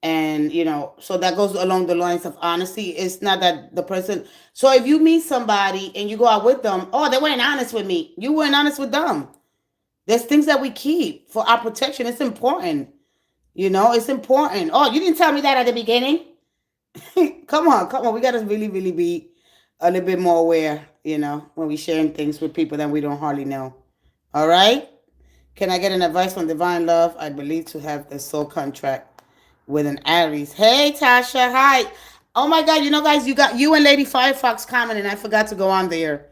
And so that goes along the lines of honesty. It's not that the person, so if you meet somebody and you go out with them, oh, they weren't honest with me, you weren't honest with them. There's things that we keep for our protection. It's important. It's important. Oh, you didn't tell me that at the beginning. Come on, we got to really, really be a little bit more aware, when we sharing things with people that we don't hardly know. All right. Can I get an advice from divine love? I believe to have the soul contract with an Aries. Hey, Tasha. Hi. Oh my God. Guys, you got you and Lady Firefox commenting. I forgot to go on there.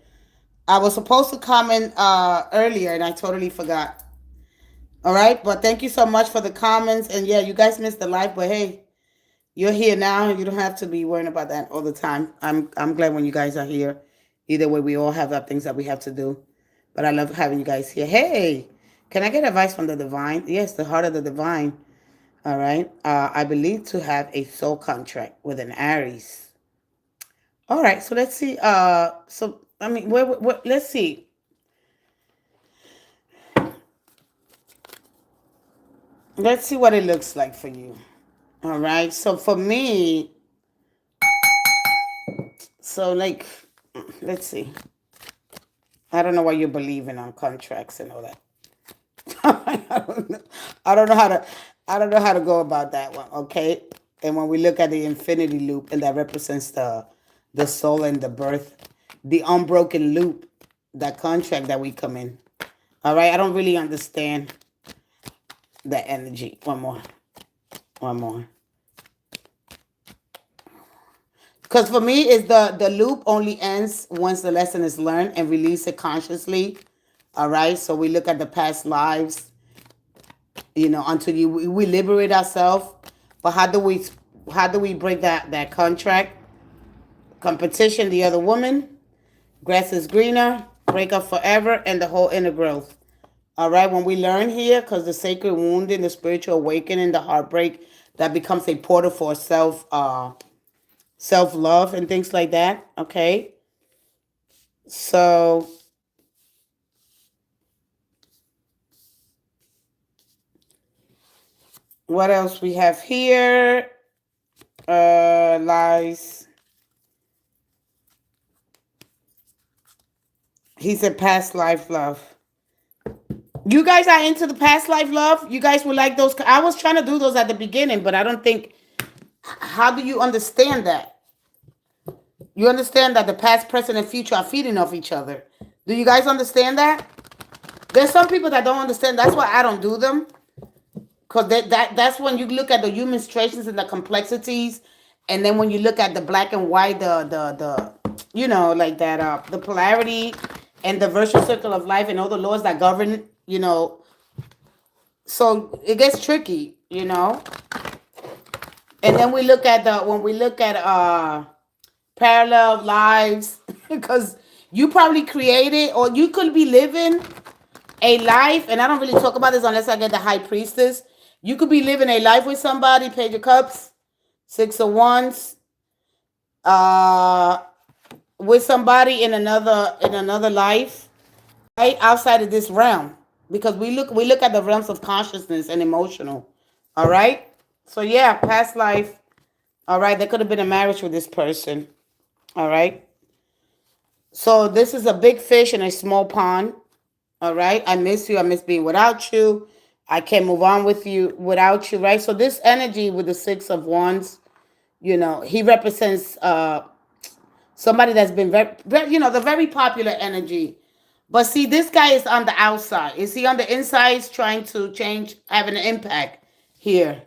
I was supposed to comment earlier and I totally forgot. All right. But thank you so much for the comments. And yeah, you guys missed the live, but hey, you're here now. You don't have to be worrying about that all the time. I'm glad when you guys are here. Either way, we all have our things that we have to do. But I love having you guys here. Hey, can I get advice from the divine? Yes, the heart of the divine. All right. I believe to have a soul contract with an Aries. All right. So let's see. So I mean, let's see. Let's see what it looks like for you. All right. So for me, so like, let's see. I don't know why you're believing on contracts and all that. I don't know how to. I don't know how to go about that one. Okay. And when we look at the infinity loop, and that represents the soul and the birth, the unbroken loop, that contract that we come in. All right. I don't really understand the energy. One more. One more. Because for me, is the loop only ends once the lesson is learned and release it consciously. All right. So we look at the past lives, until we liberate ourselves. But how do we break that contract? Competition, the other woman, grass is greener, break up forever, and the whole inner growth. All right. When we learn here, because the sacred wounding, the spiritual awakening, the heartbreak, that becomes a portal for self-love and things like that. Okay. So What else we have here? Lies. He said past life love. You guys are into the past life love? You guys would like those? I was trying to do those at the beginning, but I don't think. How do you understand that? You understand that the past, present, and future are feeding off each other. Do you guys understand that? There's some people that don't understand. That's why I don't do them. Because that's when you look at the human traces and the complexities. And then when you look at the black and white, like that, the polarity and the virtual circle of life and all the laws that govern. So it gets tricky. And then when we look at parallel lives, because you probably created, or you could be living a life, and I don't really talk about this unless I get the high priestess. You could be living a life with somebody, Page of Cups, Six of Wands, uh, with somebody in another life, right outside of this realm, because we look at the realms of consciousness and emotional. All right, so yeah, past life. All right, there could have been a marriage with this person. All right, so this is a big fish in a small pond. All right. I miss you. I miss being without you. I can't move on with you without you. Right. So this energy with the Six of Wands, he represents somebody that's been the very popular energy. But see, this guy is on the outside. Is he on the inside? Is trying to change, having an impact here.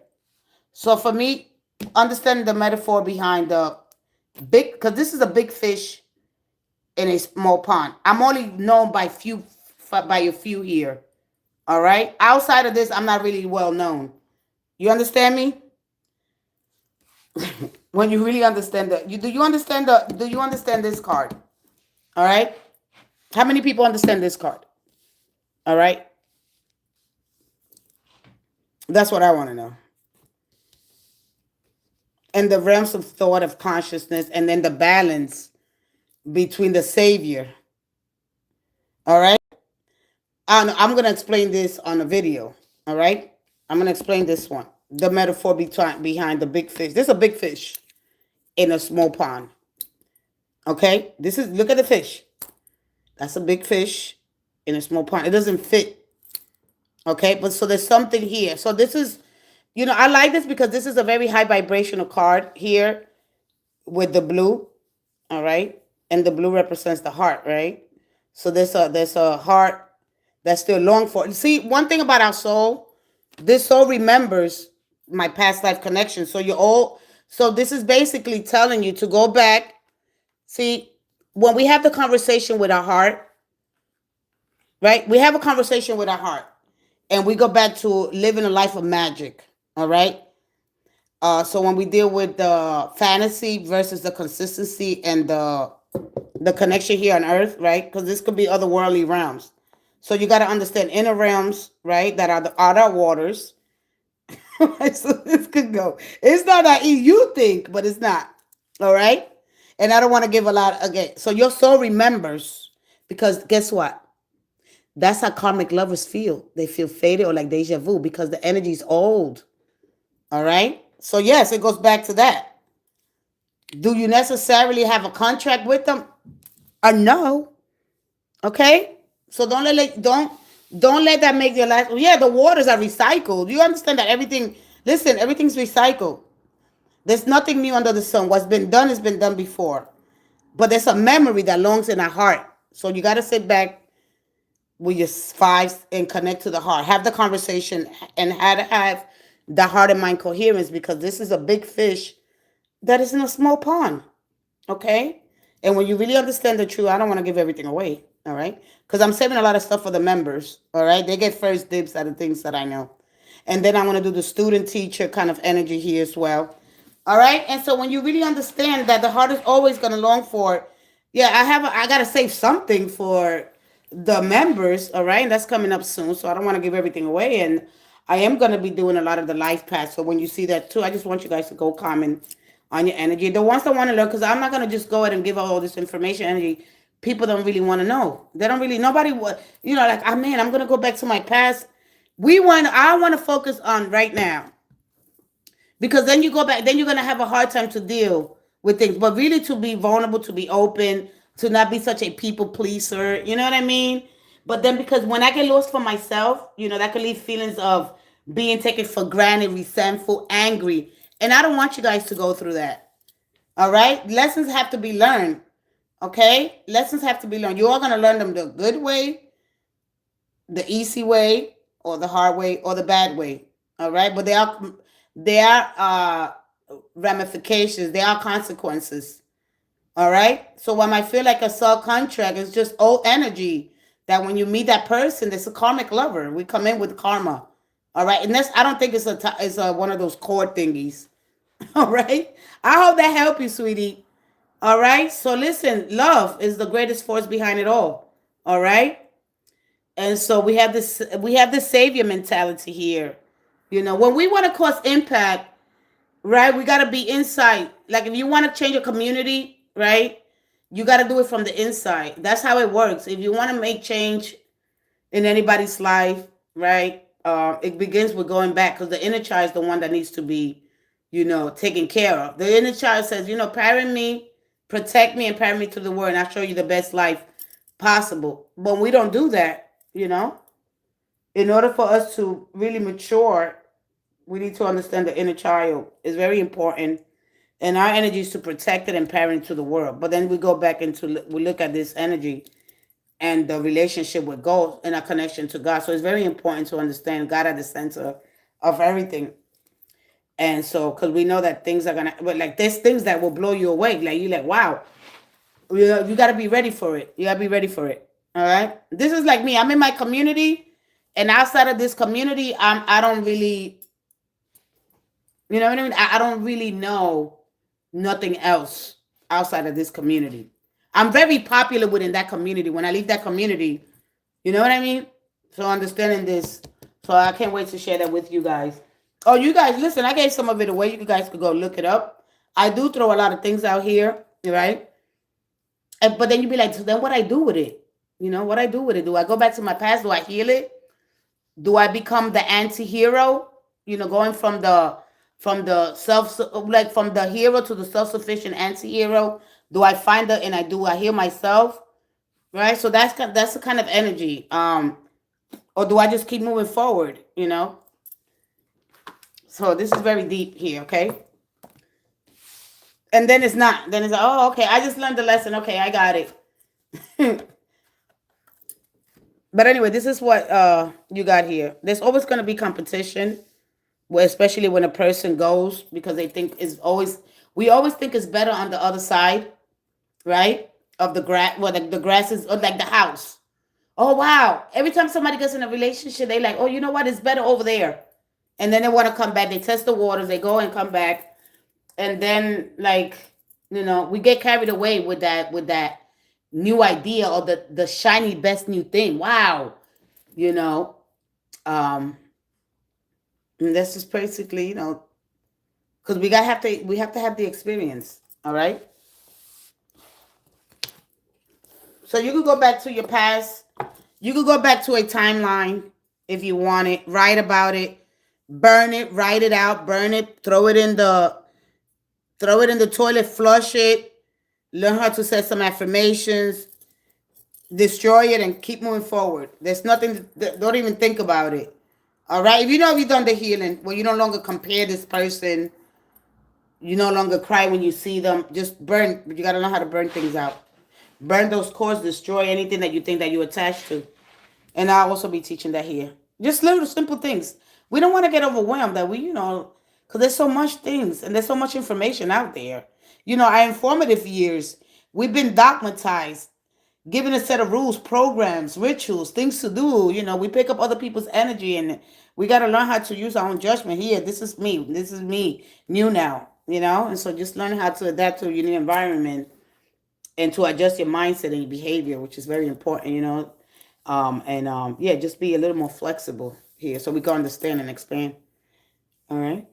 So for me, understanding the metaphor behind the big, because this is a big fish in a small pond. I'm only known by a few here. All right. Outside of this, I'm not really well known. You understand me? When you really understand that, do you understand this card? All right. How many people understand this card? All right. That's what I want to know. And the realms of thought, of consciousness, and then the balance between the savior. All right. I'm going to explain this on a video. All right. I'm going to explain this one. The metaphor behind the big fish. This is a big fish in a small pond. Okay. Look at the fish. That's a big fish in a small pond. It doesn't fit. Okay. But so there's something here. So this is, I like this because this is a very high vibrational card here with the blue. All right. And the blue represents the heart, right? So there's a heart that's still long for. See, one thing about our soul, this soul remembers my past life connection. So this is basically telling you to go back. See, when we have the conversation with our heart, right? We have a conversation with our heart and we go back to living a life of magic. All right. So when we deal with the fantasy versus the consistency and the connection here on earth, right? Because this could be otherworldly realms. So you got to understand inner realms, right? That are the outer waters. So this could go. It's not that easy. You think, but it's not. All right. And I don't want to give a lot. Okay. So your soul remembers, because guess what? That's how karmic lovers feel. They feel faded or like deja vu because the energy is old. All right. So yes, it goes back to that. Do you necessarily have a contract with them? No. Okay. So don't let that make your life. Yeah, the waters are recycled. You understand that everything. Listen, everything's recycled. There's nothing new under the sun. What's been done has been done before. But there's a memory that longs in our heart. So you got to sit back with your fives and connect to the heart. Have the conversation and have the heart and mind coherence, because this is a big fish that is in a small pond. Okay? And when you really understand the truth, I don't want to give everything away. All right? Because I'm saving a lot of stuff for the members. All right? They get first dibs at the things that I know. And then I'm going to do the student teacher kind of energy here as well. All right? And so when you really understand that the heart is always going to long for, yeah, I got to save something for the members. All right? And that's coming up soon. So I don't want to give everything away. And I am going to be doing a lot of the life path. So when you see that too, I just want you guys to go comment on your energy. The ones that want to learn, because I'm not going to just go ahead and give out all this information. Energy. People don't really want to know. They don't really, nobody, like, oh man, I'm going to go back to my past. I want to focus on right now. Because then you go back, then you're gonna have a hard time to deal with things. But really, to be vulnerable, to be open, to not be such a people pleaser. You know what I mean? But then, because when I get lost for myself, that can leave feelings of being taken for granted, resentful, angry, and I don't want you guys to go through that. All right, lessons have to be learned. Okay, lessons have to be learned. You're all gonna learn them the good way, the easy way, or the hard way, or the bad way. All right, but they are ramifications. They are consequences. All right. So when I feel like a soul contract is just old energy that when you meet that person, it's a karmic lover. We come in with karma. All right, and that's I don't think it's one of those cord thingies. All right. I hope that helped you, sweetie. All right. So listen, love is the greatest force behind it all. All right. And so we have this savior mentality here. When we want to cause impact, right? We got to be inside. Like if you want to change a community, right? You got to do it from the inside. That's how it works. If you want to make change in anybody's life, right? It begins with going back because the inner child is the one that needs to be, taken care of. The inner child says, parent me, protect me, and parent me to the world, and I'll show you the best life possible. But we don't do that, In order for us to really mature, we need to understand the inner child is very important, and our energy is to protect it and parent to the world. But then we go back into we look at this energy and the relationship with God and our connection to God. So it's very important to understand God at the center of everything. And so, because we know that things are gonna, but like there's things that will blow you away. Like you're like, wow, you got to be ready for it. You got to be ready for it. All right. This is like me. I'm in my community, and outside of this community, I don't really, you know what I mean. I don't really know nothing else outside of this community. I'm very popular within that community. When I leave that community, you know what I mean? So understanding this, so I can't wait to share that with you guys. Oh, you guys, listen, I gave some of it away. You guys could go look it up. I do throw a lot of things out here, right? But then you'd be like, so then what I do with it? What I do with it? Do I go back to my past? Do I heal it? Do I become the anti-hero? Going from the self, like from the hero to the self-sufficient anti-hero. Do I find it and I heal myself? Right? So that's the kind of energy. Or do I just keep moving forward? So this is very deep here, okay? And then it's not. Then it's like, oh, okay, I just learned the lesson. Okay, I got it. But anyway, this is what you got here. There's always going to be competition, especially when a person goes, because they think we always think it's better on the other side, right? Of the grass, well, the grass is like the house. Oh, wow. Every time somebody gets in a relationship, they like, oh, you know what? It's better over there. And then they want to come back. They test the waters. They go and come back. And then, like, we get carried away with that new idea or the shiny best new thing. Wow. You know, um, and this is basically, because we have to have the experience. All right. So you could go back to your past. You could go back to a timeline if you want it. Write about it. Burn it. Write it out. Burn it. Throw it in the toilet. Flush it. Learn how to set some affirmations. Destroy it and keep moving forward. There's nothing. Don't even think about it. All right. If you know you've done the healing, well, you no longer compare this person. You no longer cry when you see them. Just burn. But you got to learn how to burn things out. Burn those cords. Destroy anything that you think that you're attached to. And I'll also be teaching that here. Just little simple things. We don't want to get overwhelmed that because there's so much things and there's so much information out there. Our informative years, we've been dogmatized, given a set of rules, programs, rituals, things to do. We pick up other people's energy and we got to learn how to use our own judgment here. This is me. This is me new now, and so just learn how to adapt to your new environment and to adjust your mindset and your behavior, which is very important, yeah, just be a little more flexible here so we can understand and expand. All right.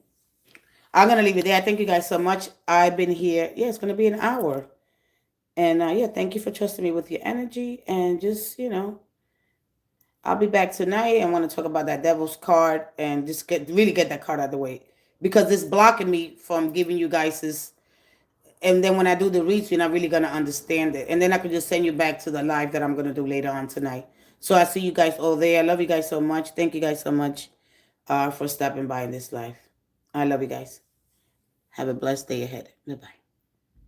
I'm going to leave it there. I thank you guys so much. I've been here. Yeah, it's going to be an hour. And yeah, thank you for trusting me with your energy. And just, I'll be back tonight and want to talk about that devil's card and just really get that card out of the way. because it's blocking me from giving you guys this. And then when I do the reads, you're not really going to understand it. And then I can just send you back to the live that I'm going to do later on tonight. So I see you guys all there. I love you guys so much. Thank you guys so much for stopping by in this live. I love you guys. Have a blessed day ahead. Bye-bye.